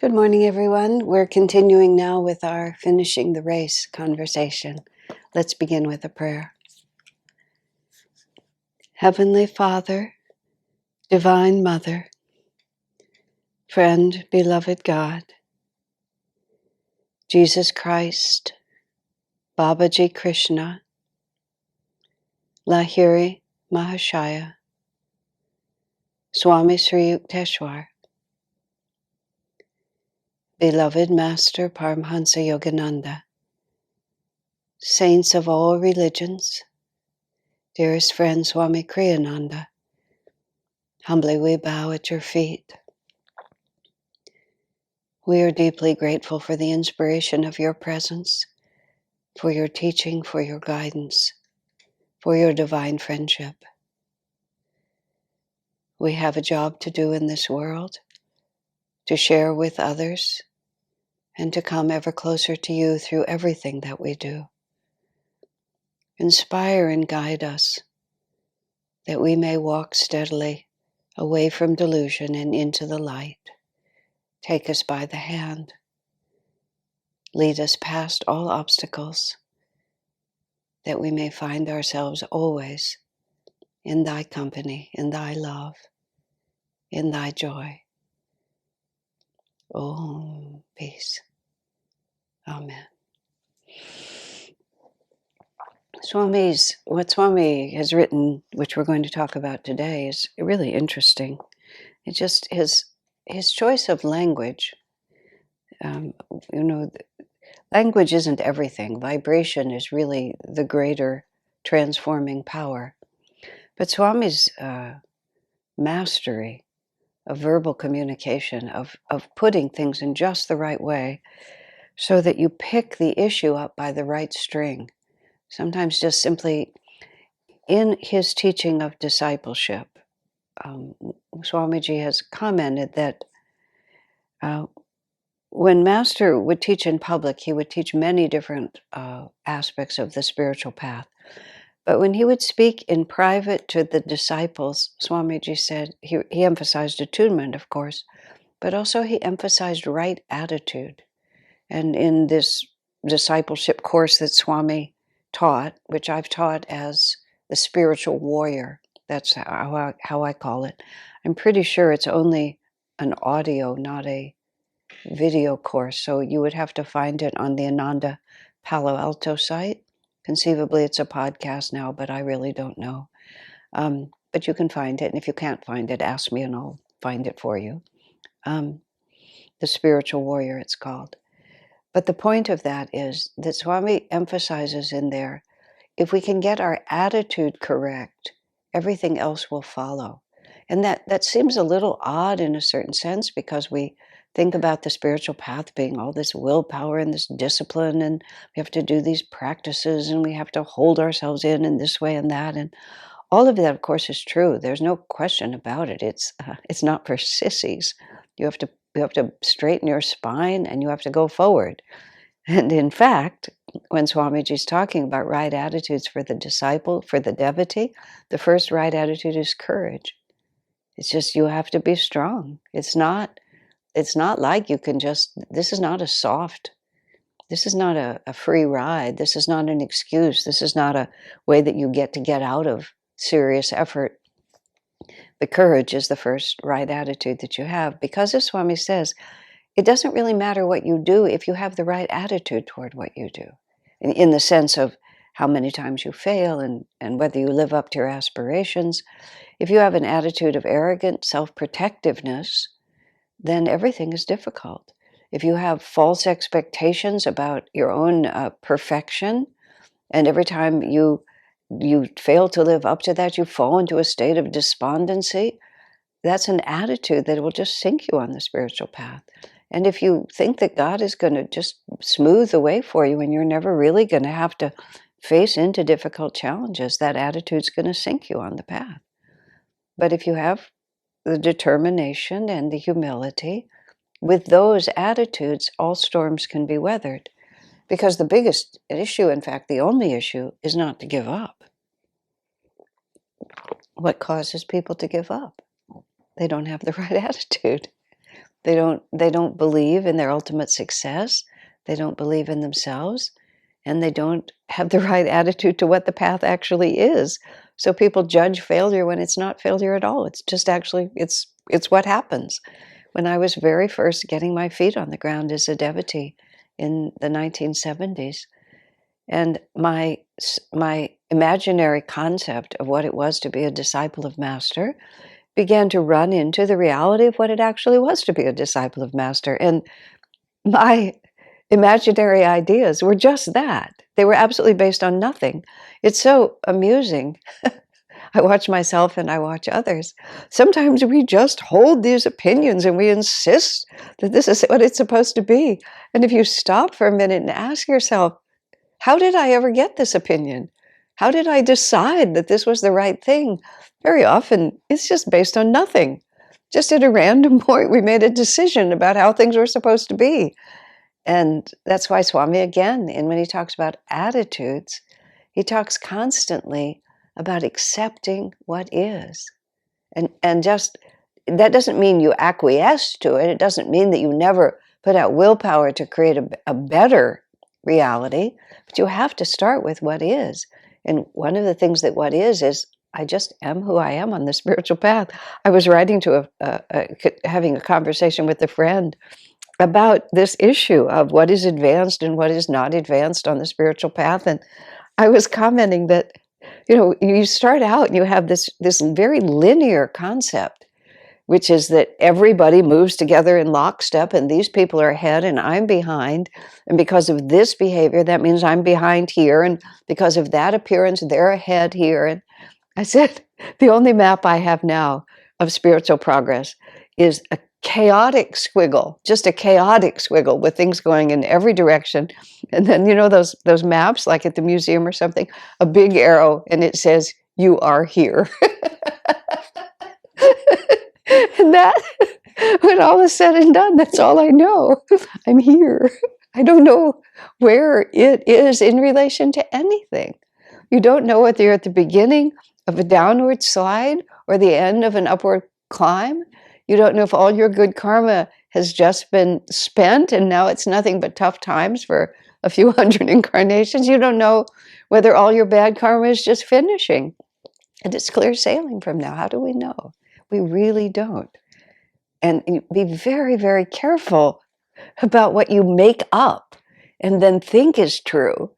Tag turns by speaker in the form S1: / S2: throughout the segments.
S1: Good morning, everyone. We're continuing now with our finishing the race conversation. Let's begin with a prayer. Heavenly Father, Divine Mother, friend, beloved God, Jesus Christ, Babaji Krishna, Lahiri Mahashaya, Swami Sri Yukteswar, beloved Master Paramhansa Yogananda, saints of all religions, dearest friend Swami Kriyananda, humbly we bow at your feet. We are deeply grateful for the inspiration of your presence, for your teaching, for your guidance, for your divine friendship. We have a job to do in this world, to share with others, and to come ever closer to you through everything that we do. Inspire and guide us, that we may walk steadily away from delusion and into the light. Take us by the hand. Lead us past all obstacles, that we may find ourselves always in thy company, in thy love, in thy joy. Om, peace. Amen. What Swami has written, which we're going to talk about today, is really interesting. It's just his choice of language. Um, language isn't everything. Vibration is really the greater transforming power. But Swami's mastery of verbal communication, of putting things in just the right way, so that you pick the issue up by the right string. Sometimes just simply in his teaching of discipleship, Swamiji has commented that when Master would teach in public, he would teach many different aspects of the spiritual path. But when he would speak in private to the disciples, Swamiji said, he emphasized attunement, of course, but also he emphasized right attitude. And in this discipleship course that Swami taught, which I've taught as the spiritual warrior, that's how I call it. I'm pretty sure it's only an audio, not a video course. So you would have to find it on the Ananda Palo Alto site. Conceivably, it's a podcast now, but I really don't know. But you can find it. And if you can't find it, ask me and I'll find it for you. The Spiritual Warrior, it's called. But the point of that is that Swami emphasizes in there, if we can get our attitude correct, everything else will follow. And that seems a little odd in a certain sense, because we think about the spiritual path being all this willpower and this discipline, and we have to do these practices, and we have to hold ourselves in this way and that. And all of that, of course, is true. There's no question about it. It's not for sissies. You have to straighten your spine, and you have to go forward. And in fact, when Swamiji is talking about right attitudes for the disciple, for the devotee, the first right attitude is courage. It's just, you have to be strong. It's not like you can just, this is not a free ride. This is not an excuse. This is not a way that you get out of serious effort. The courage is the first right attitude that you have, because as Swami says, it doesn't really matter what you do if you have the right attitude toward what you do, in the sense of how many times you fail and whether you live up to your aspirations. If you have an attitude of arrogant self-protectiveness, then everything is difficult. If you have false expectations about your own perfection, and every time you fail to live up to that, you fall into a state of despondency, that's an attitude that will just sink you on the spiritual path. And if you think that God is going to just smooth the way for you and you're never really going to have to face into difficult challenges, that attitude's going to sink you on the path. But if you have the determination and the humility, with those attitudes, all storms can be weathered. Because the biggest issue, in fact, the only issue, is not to give up. What causes people to give up? They don't have the right attitude. They don't believe in their ultimate success. They don't believe in themselves, and they don't have the right attitude to what the path actually is. So people judge failure when it's not failure at all. It's just actually it's what happens. When I was very first getting my feet on the ground as a devotee in the 1970s, and my imaginary concept of what it was to be a disciple of Master began to run into the reality of what it actually was to be a disciple of Master. And my imaginary ideas were just that. They were absolutely based on nothing. It's so amusing. I watch myself and I watch others. Sometimes we just hold these opinions and we insist that this is what it's supposed to be. And if you stop for a minute and ask yourself, how did I ever get this opinion? How did I decide that this was the right thing? Very often, it's just based on nothing. Just at a random point, we made a decision about how things were supposed to be. And that's why Swami, again, and when he talks about attitudes, he talks constantly about accepting what is. And just, that doesn't mean you acquiesce to it. It doesn't mean that you never put out willpower to create a better reality, but you have to start with what is. And one of the things that what is I just am who I am on the spiritual path. I was writing to having a conversation with a friend about this issue of what is advanced and what is not advanced on the spiritual path. And I was commenting that, you start out and you have this very linear concept, which is that everybody moves together in lockstep and these people are ahead and I'm behind. And because of this behavior, that means I'm behind here. And because of that appearance, they're ahead here. And I said, the only map I have now of spiritual progress is a chaotic squiggle, just a chaotic squiggle with things going in every direction. And then, those maps, like at the museum or something, a big arrow and it says, you are here. And that, when all is said and done, that's all I know. I'm here. I don't know where it is in relation to anything. You don't know whether you're at the beginning of a downward slide or the end of an upward climb. You don't know if all your good karma has just been spent and now it's nothing but tough times for a few hundred incarnations. You don't know whether all your bad karma is just finishing and it's clear sailing from now. How do we know? We really don't. And be very, very careful about what you make up and then think is true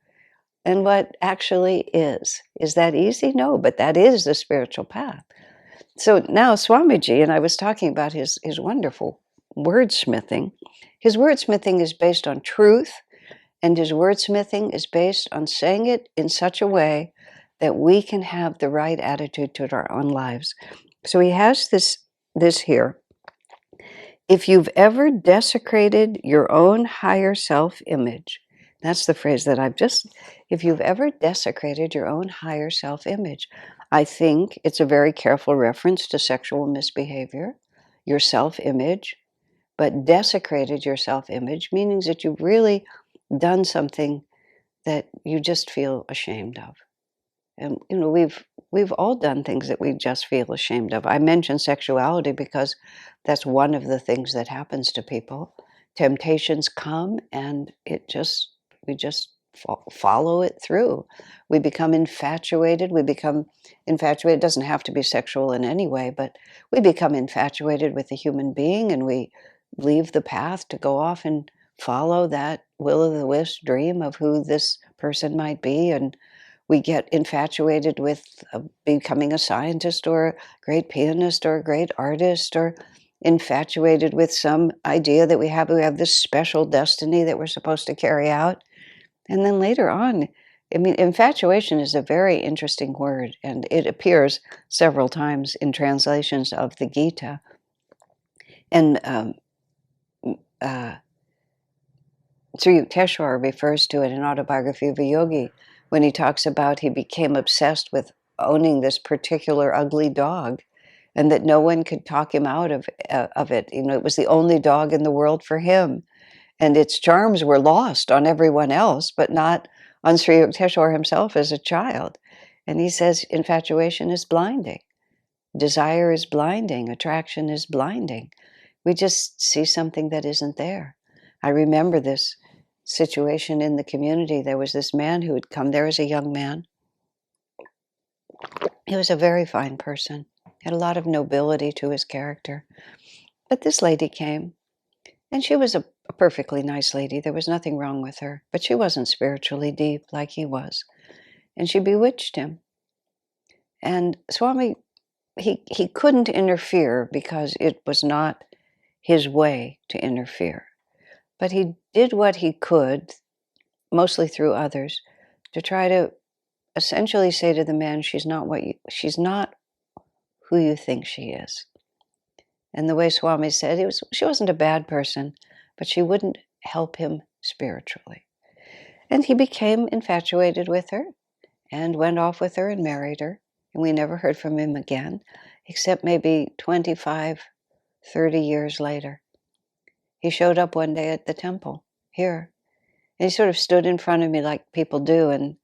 S1: and what actually is. Is that easy? No, but that is the spiritual path. So now Swamiji, and I was talking about his wonderful wordsmithing. His wordsmithing is based on truth, and his wordsmithing is based on saying it in such a way that we can have the right attitude to our own lives. So he has this here. If you've ever desecrated your own higher self-image, that's the phrase that if you've ever desecrated your own higher self-image, I think it's a very careful reference to sexual misbehavior, your self-image, but desecrated your self-image, meaning that you've really done something that you just feel ashamed of. And we've all done things that we just feel ashamed of. I mention sexuality because that's one of the things that happens to people. Temptations come and we just follow it through. We become infatuated. It doesn't have to be sexual in any way, but we become infatuated with a human being and we leave the path to go off and follow that will-o'-the-wisp dream of who this person might be. And we get infatuated with becoming a scientist or a great pianist or a great artist, or infatuated with some idea that we have this special destiny that we're supposed to carry out. And then later on, infatuation is a very interesting word, and it appears several times in translations of the Gita. And Sri Yukteswar refers to it in Autobiography of a Yogi when he talks about he became obsessed with owning this particular ugly dog and that no one could talk him out of it. It was the only dog in the world for him. And its charms were lost on everyone else, but not on Sri Yukteswar himself as a child. And he says infatuation is blinding. Desire is blinding. Attraction is blinding. We just see something that isn't there. I remember this situation in the community. There was this man who had come there as a young man. He was a very fine person, had a lot of nobility to his character. But this lady came, and she was a perfectly nice lady. There was nothing wrong with her, but she wasn't spiritually deep like he was. And she bewitched him. And Swami, he couldn't interfere because it was not his way to interfere. But he did what he could, mostly through others, to try to essentially say to the man, she's not who you think she is. And the way Swami said, she wasn't a bad person, but she wouldn't help him spiritually. And he became infatuated with her and went off with her and married her. And we never heard from him again, except maybe 25, 30 years later. He showed up one day at the temple here, and he sort of stood in front of me like people do, and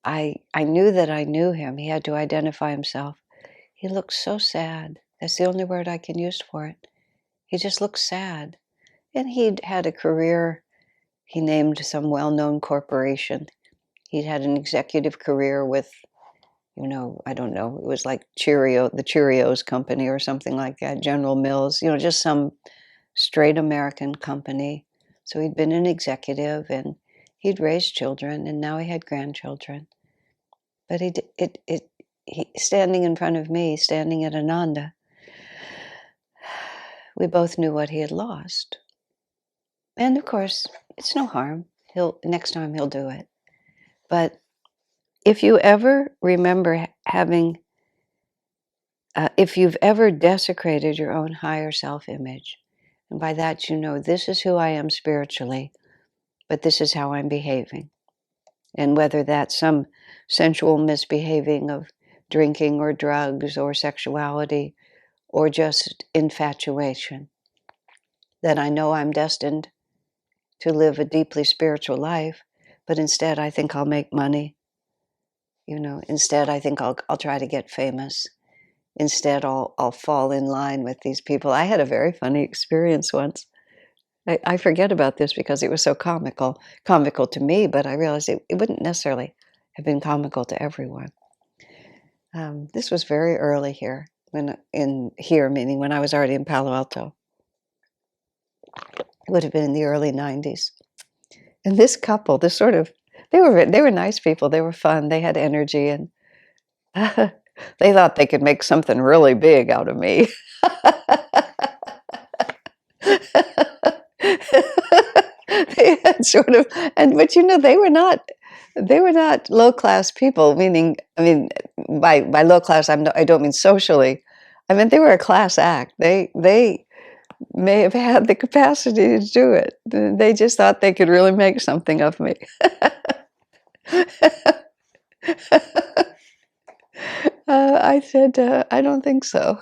S1: I knew that I knew him. He had to identify himself. He looked so sad. That's the only word I can use for it. He just looked sad. And he'd had a career. He named some well-known corporation. He'd had an executive career with, I don't know, it was like the Cheerios company or something like that, General Mills, just some straight American company. So he'd been an executive, and he'd raised children, and now he had grandchildren. But he standing in front of me, standing at Ananda, we both knew what he had lost. And of course, it's no harm. Next time he'll do it. But if you ever remember if you've ever desecrated your own higher self-image, and by that this is who I am spiritually, but this is how I'm behaving. And whether that's some sensual misbehaving of drinking or drugs or sexuality or just infatuation, that I know I'm destined to live a deeply spiritual life, but instead I think I'll make money. Instead I think I'll try to get famous. Instead I'll fall in line with these people. I had a very funny experience once. I forget about this because it was so comical to me, but I realized it wouldn't necessarily have been comical to everyone. This was very early here, meaning when I was already in Palo Alto. It would have been in the early 90s. And this couple, they were nice people. They were fun. They had energy, and they thought they could make something really big out of me. They had but they were not low class people. By low class, I don't mean socially. I mean they were a class act. They may have had the capacity to do it. They just thought they could really make something of me. I said, I don't think so.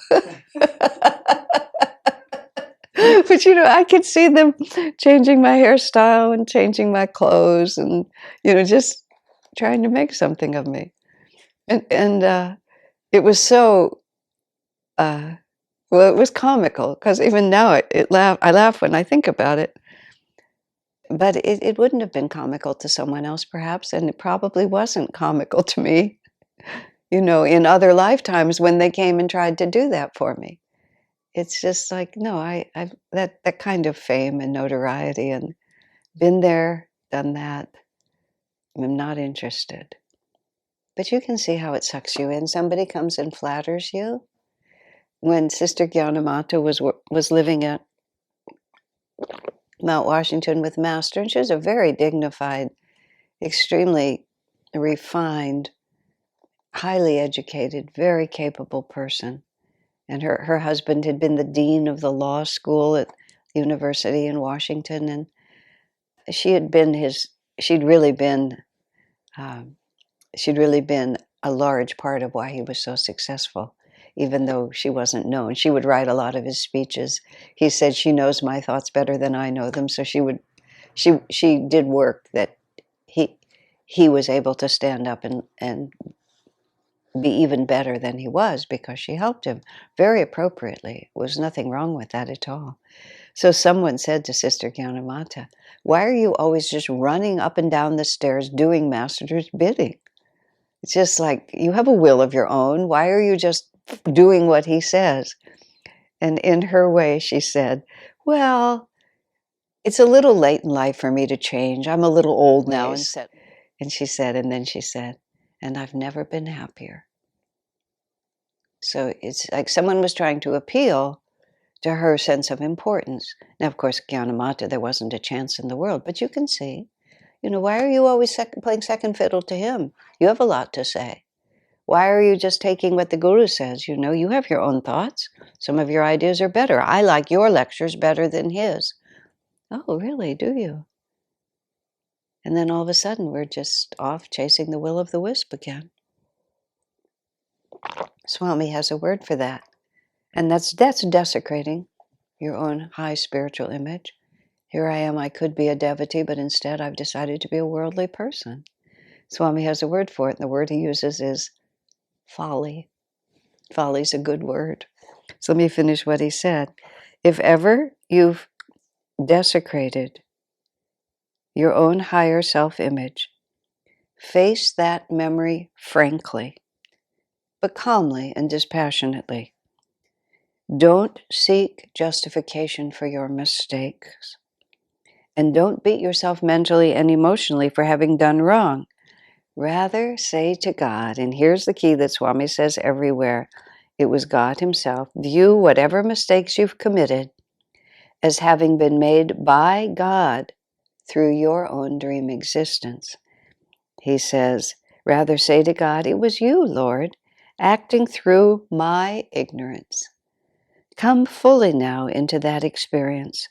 S1: But I could see them changing my hairstyle and changing my clothes and just trying to make something of me. And it was so well, it was comical because even now I laugh when I think about it. But it wouldn't have been comical to someone else, perhaps, and it probably wasn't comical to me, in other lifetimes when they came and tried to do that for me. It's just like, no, I've that kind of fame and notoriety, and been there, done that. I'm not interested. But you can see how it sucks you in. Somebody comes and flatters you. When Sister Gyanamata was living at Mount Washington with Master, and she was a very dignified, extremely refined, highly educated, very capable person. And her husband had been the dean of the law school at the university in Washington, and she'd really been a large part of why he was so successful, even though she wasn't known. She would write a lot of his speeches. He said she knows my thoughts better than I know them, so she did work that he was able to stand up and be even better than he was because she helped him very appropriately. There was nothing wrong with that at all. So someone said to Sister Gyanamata, "Why are you always just running up and down the stairs doing Master's bidding? It's just like you have a will of your own. Why are you just doing what he says?" And in her way, she said, "Well, it's a little late in life for me to change. I'm a little old now." And she said, "And I've never been happier." So it's like someone was trying to appeal to her sense of importance. Now, of course, Gyanamata, there wasn't a chance in the world, but you can see, why are you always playing second fiddle to him? You have a lot to say. Why are you just taking what the Guru says? You have your own thoughts. Some of your ideas are better. I like your lectures better than his. Oh, really? Do you? And then all of a sudden, we're just off chasing the will of the wisp again. Swami has a word for that. And that's desecrating your own high spiritual image. Here I am, I could be a devotee, but instead I've decided to be a worldly person. Swami has a word for it, and the word he uses is folly. Folly's a good word. So let me finish what he said. If ever you've desecrated your own higher self-image, face that memory frankly, but calmly and dispassionately. Don't seek justification for your mistakes. And don't beat yourself mentally and emotionally for having done wrong. Rather, say to God, and here's the key that Swami says everywhere, it was God himself, view whatever mistakes you've committed as having been made by God through your own dream existence. He says, rather say to God, it was you, Lord, acting through my ignorance. Come fully now into that experience.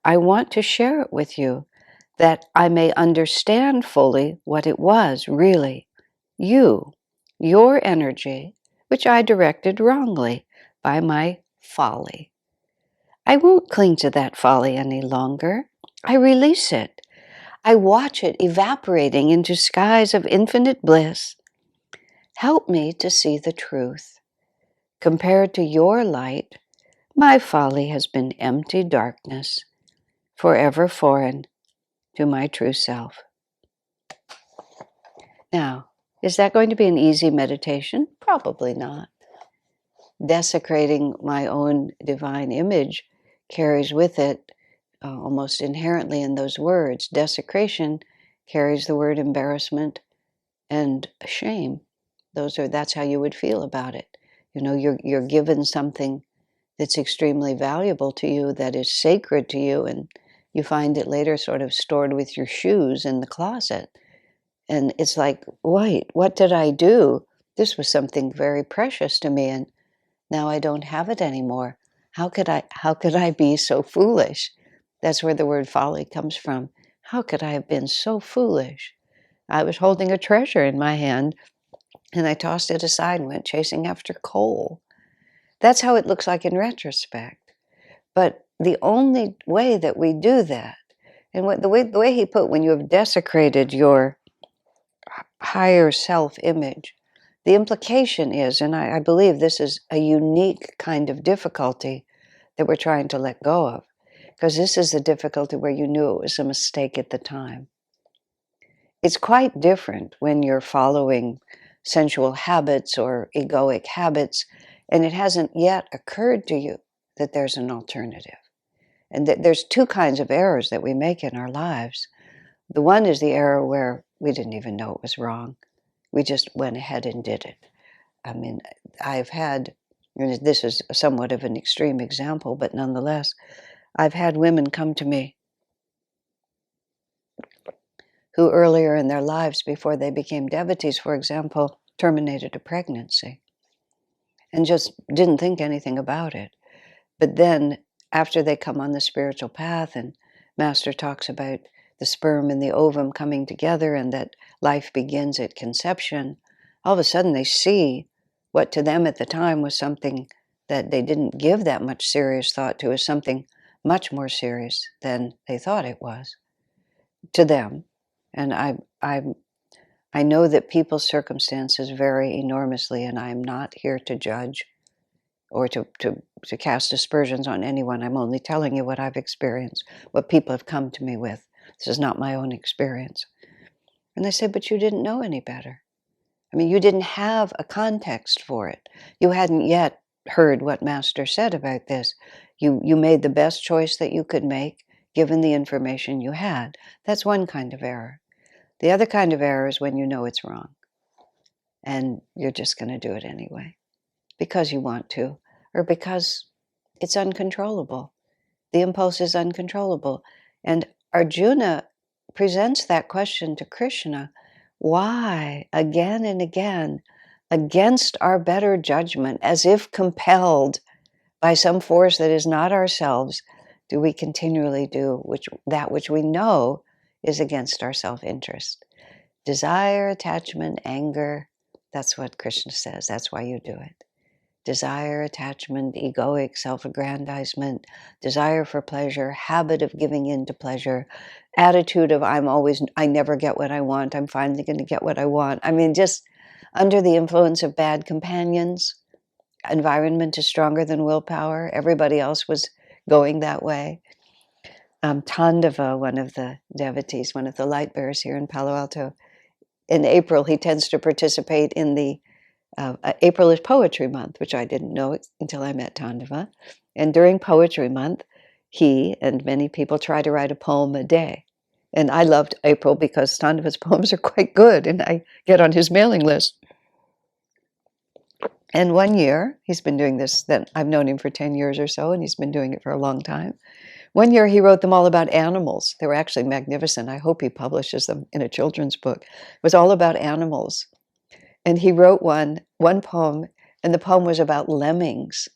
S1: I want to share it with you, that I may understand fully what it was, really. Your energy, which I directed wrongly by my folly. I won't cling to that folly any longer. I release it. I watch it evaporating into skies of infinite bliss. Help me to see the truth. Compared to your light, my folly has been empty darkness, forever foreign to my true self. Now, is that going to be an easy meditation? Probably not. Desecrating my own divine image carries with it, almost inherently in those words, desecration carries the word embarrassment and shame. That's how you would feel about it. You're given something that's extremely valuable to you, that is sacred to you, and you find it later sort of stored with your shoes in the closet. And it's like, wait, what did I do? This was something very precious to me, and now I don't have it anymore. How could I be so foolish? That's where the word folly comes from. How could I have been so foolish? I was holding a treasure in my hand, and I tossed it aside and went chasing after coal. That's how it looks like in retrospect. But the only way that we do that, and the way he put, when you have desecrated your higher self-image, the implication is, and I believe this is a unique kind of difficulty that we're trying to let go of, because this is the difficulty where you knew it was a mistake at the time. It's quite different when you're following sensual habits or egoic habits, and it hasn't yet occurred to you that there's an alternative. And that there's two kinds of errors that we make in our lives. The one is the error where we didn't even know it was wrong. We just went ahead and did it. I mean, I've had, this is somewhat of an extreme example, but nonetheless, I've had women come to me who earlier in their lives, before they became devotees, for example, terminated a pregnancy and just didn't think anything about it. But then after they come on the spiritual path, and Master talks about the sperm and the ovum coming together and that life begins at conception, all of a sudden they see what to them at the time was something that they didn't give that much serious thought to, as something much more serious than they thought it was to them. And I know that people's circumstances vary enormously, and I am not here to judge or to cast aspersions on anyone. I'm only telling you what I've experienced, what people have come to me with. This is not my own experience. And they said, but you didn't know any better. I mean, you didn't have a context for it. You hadn't yet heard what Master said about this. You made the best choice that you could make, given the information you had. That's one kind of error. The other kind of error is when you know it's wrong, and you're just going to do it anyway, because you want to, or because it's uncontrollable. The impulse is uncontrollable. And Arjuna presents that question to Krishna. Why, again and again, against our better judgment, as if compelled by some force that is not ourselves, do we continually do that which we know is against our self-interest? Desire, attachment, anger, that's what Krishna says. That's why you do it. Desire, attachment, egoic self-aggrandizement, desire for pleasure, habit of giving in to pleasure, attitude of I never get what I want, I'm finally going to get what I want. I mean, just under the influence of bad companions, environment is stronger than willpower. Everybody else was going that way. Tandava, one of the devotees, one of the light bearers here in Palo Alto, in April, he tends to participate in the April is Poetry Month, which I didn't know until I met Tandava. And during Poetry Month, he and many people try to write a poem a day. And I loved April because Tandava's poems are quite good, and I get on his mailing list. And one year, he's been doing this, then I've known him for 10 years or so, and he's been doing it for a long time. One year, he wrote them all about animals. They were actually magnificent. I hope he publishes them in a children's book. It was all about animals. And he wrote one poem, and the poem was about lemmings.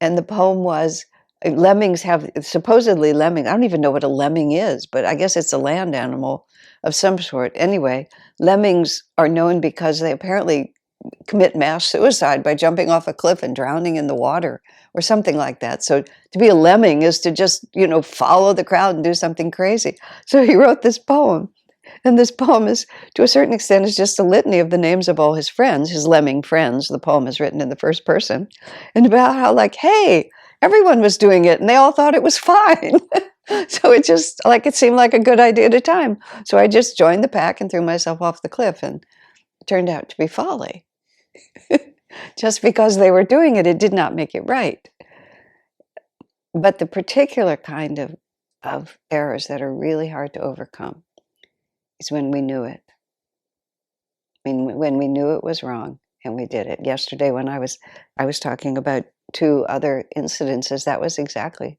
S1: And the poem was, lemmings have, supposedly lemming, I don't even know what a lemming is, but I guess it's a land animal of some sort. Anyway, lemmings are known because they apparently commit mass suicide by jumping off a cliff and drowning in the water or something like that. So to be a lemming is to just, follow the crowd and do something crazy. So he wrote this poem. And this poem is, to a certain extent, is just a litany of the names of all his friends, his lemming friends. The poem is written in the first person. And about how, hey, everyone was doing it and they all thought it was fine. So it just, it seemed like a good idea at a time. So I just joined the pack and threw myself off the cliff, and it turned out to be folly. Just because they were doing it, it did not make it right. But the particular kind of errors that are really hard to overcome is when we knew it. I mean, when we knew it was wrong and we did it. Yesterday, when I was talking about 2 other incidences, that was exactly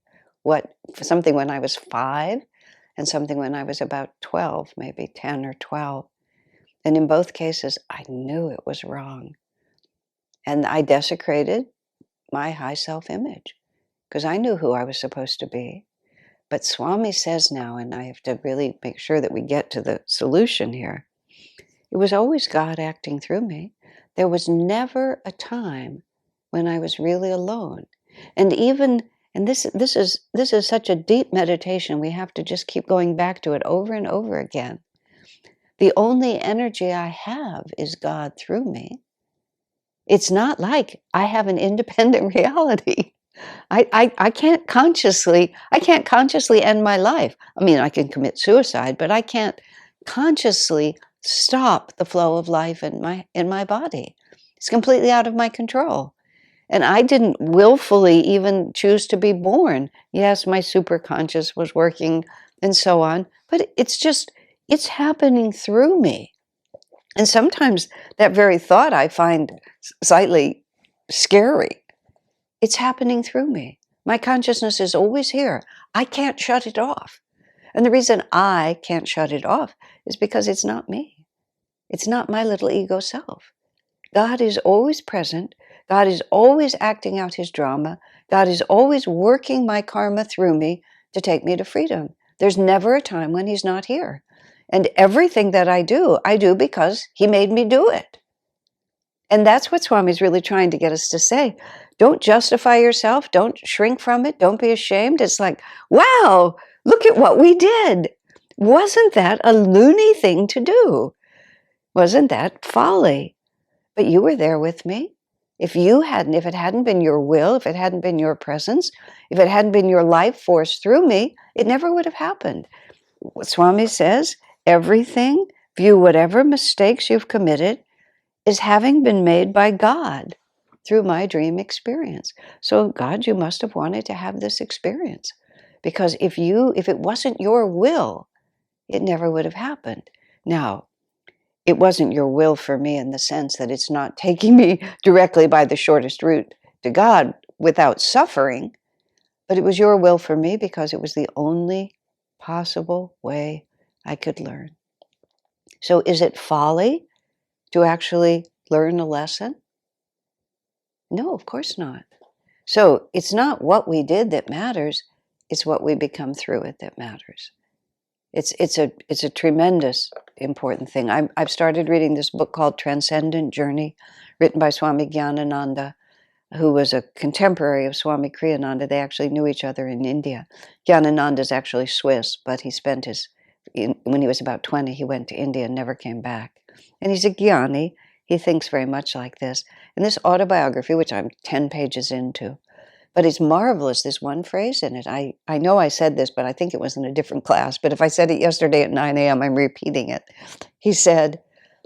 S1: something when I was 5 and something when I was about 12, maybe 10 or 12. And in both cases, I knew it was wrong. And I desecrated my high self-image because I knew who I was supposed to be. But Swami says now, and I have to really make sure that we get to the solution here, it was always God acting through me. There was never a time when I was really alone. And this is such a deep meditation, we have to just keep going back to it over and over again. The only energy I have is God through me. It's not like I have an independent reality. I can't consciously end my life. I mean, I can commit suicide, but I can't consciously stop the flow of life in my body. It's completely out of my control. And I didn't willfully even choose to be born. Yes, my superconscious was working and so on, but it's happening through me. And sometimes that very thought I find slightly scary. It's happening through me. My consciousness is always here. I can't shut it off. And the reason I can't shut it off is because it's not me. It's not my little ego self. God is always present. God is always acting out his drama. God is always working my karma through me to take me to freedom. There's never a time when he's not here. And everything that I do because he made me do it. And that's what Swami's really trying to get us to say. Don't justify yourself. Don't shrink from it. Don't be ashamed. It's like, wow, look at what we did. Wasn't that a loony thing to do? Wasn't that folly? But you were there with me. If it hadn't been your will, if it hadn't been your presence, if it hadn't been your life force through me, it never would have happened. What Swami says, everything, view whatever mistakes you've committed, is having been made by God through my dream experience. So God, you must have wanted to have this experience. Because if it wasn't your will, it never would have happened. Now, it wasn't your will for me in the sense that it's not taking me directly by the shortest route to God without suffering, but it was your will for me because it was the only possible way I could learn. So is it folly to actually learn a lesson? No, of course not. So it's not what we did that matters, it's what we become through it that matters. It's a tremendous important thing. I've started reading this book called Transcendent Journey, written by Swami Gyanananda, who was a contemporary of Swami Kriyananda. They actually knew each other in India. Gyanananda is actually Swiss, but he spent when he was about 20, he went to India and never came back. And he's a Gyani. He thinks very much like this. And this autobiography, which I'm 10 pages into, but it's marvelous, this one phrase in it. I know I said this, but I think it was in a different class. But if I said it yesterday at 9 a.m., I'm repeating it. He said,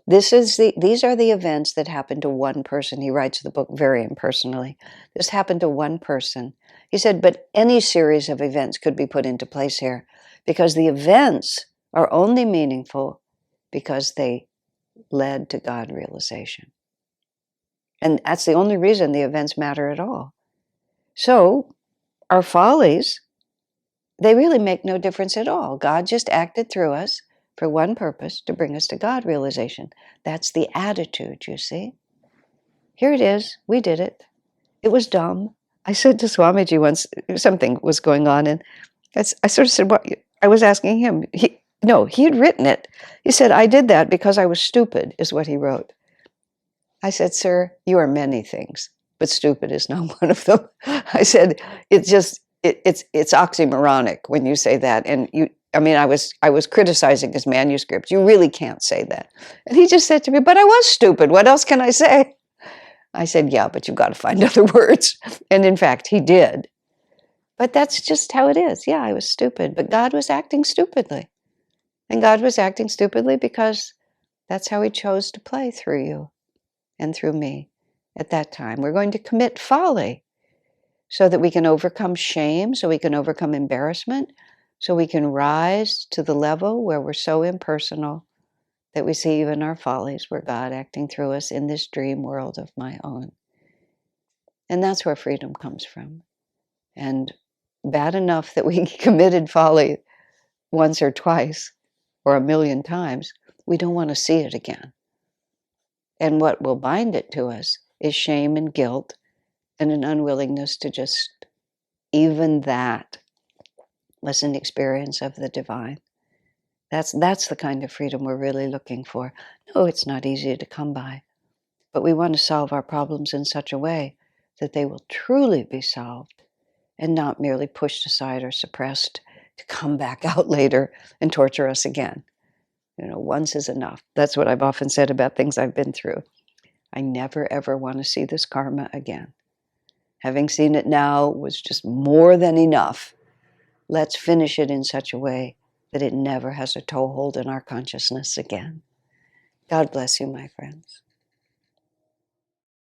S1: these are the events that happen to one person. He writes the book very impersonally. This happened to one person. He said, but any series of events could be put into place here because the events are only meaningful because they led to God realization. And that's the only reason the events matter at all. So our follies, they really make no difference at all. God just acted through us for one purpose, to bring us to God realization. That's the attitude, you see. Here it is. We did it. It was dumb. I said to Swamiji once, something was going on, and I sort of said, what? I was asking him. He had written it. He said, I did that because I was stupid, is what he wrote. I said, sir, you are many things, but stupid is not one of them. I said, it's oxymoronic when you say that. And I was criticizing his manuscript. You really can't say that. And he just said to me, but I was stupid. What else can I say? I said, yeah, but you've got to find other words. And in fact, he did. But that's just how it is. Yeah, I was stupid, but God was acting stupidly. And God was acting stupidly because that's how he chose to play through you and through me at that time. We're going to commit folly so that we can overcome shame, so we can overcome embarrassment, so we can rise to the level where we're so impersonal that we see even our follies were God acting through us in this dream world of my own. And that's where freedom comes from. And bad enough that we committed folly once or twice or a million times, we don't want to see it again. And what will bind it to us is shame and guilt and an unwillingness to just, even that was an experience of the divine. That's the kind of freedom we're really looking for. No, it's not easy to come by, but we want to solve our problems in such a way that they will truly be solved and not merely pushed aside or suppressed to come back out later and torture us again. Once is enough. That's what I've often said about things I've been through. I never, ever want to see this karma again. Having seen it now was just more than enough. Let's finish it in such a way that it never has a toehold in our consciousness again. God bless you, my friends.